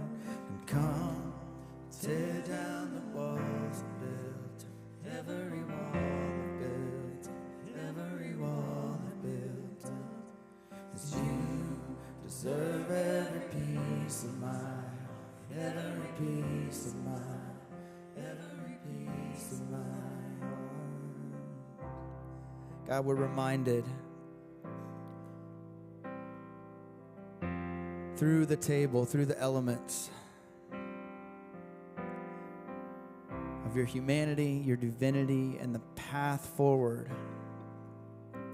And come, tear down the walls I built, every wall I built, every wall I built. 'Cause you deserve every piece of mine, every piece of mine, every piece of my heart. God, we're reminded through the table, through the elements, of your humanity, your divinity, and the path forward.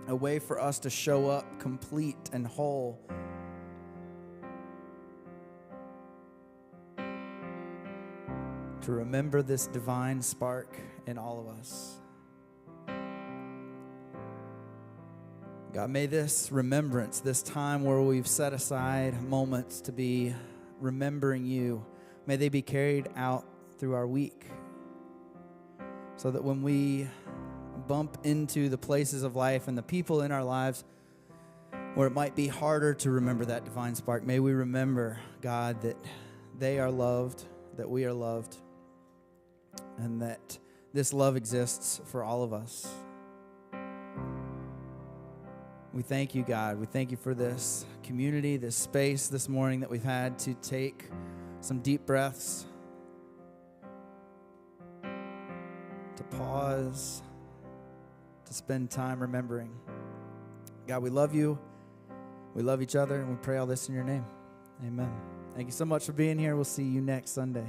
A way for us to show up complete and whole. To remember this divine spark in all of us. God, may this remembrance, this time where we've set aside moments to be remembering you, may they be carried out through our week. So that when we bump into the places of life and the people in our lives where it might be harder to remember that divine spark, may we remember, God, that they are loved, that we are loved, and that this love exists for all of us. We thank you, God. We thank you for this community, this space this morning that we've had to take some deep breaths, to pause, to spend time remembering. God, we love you. We love each other, and we pray all this in your name. Amen. Thank you so much for being here. We'll see you next Sunday.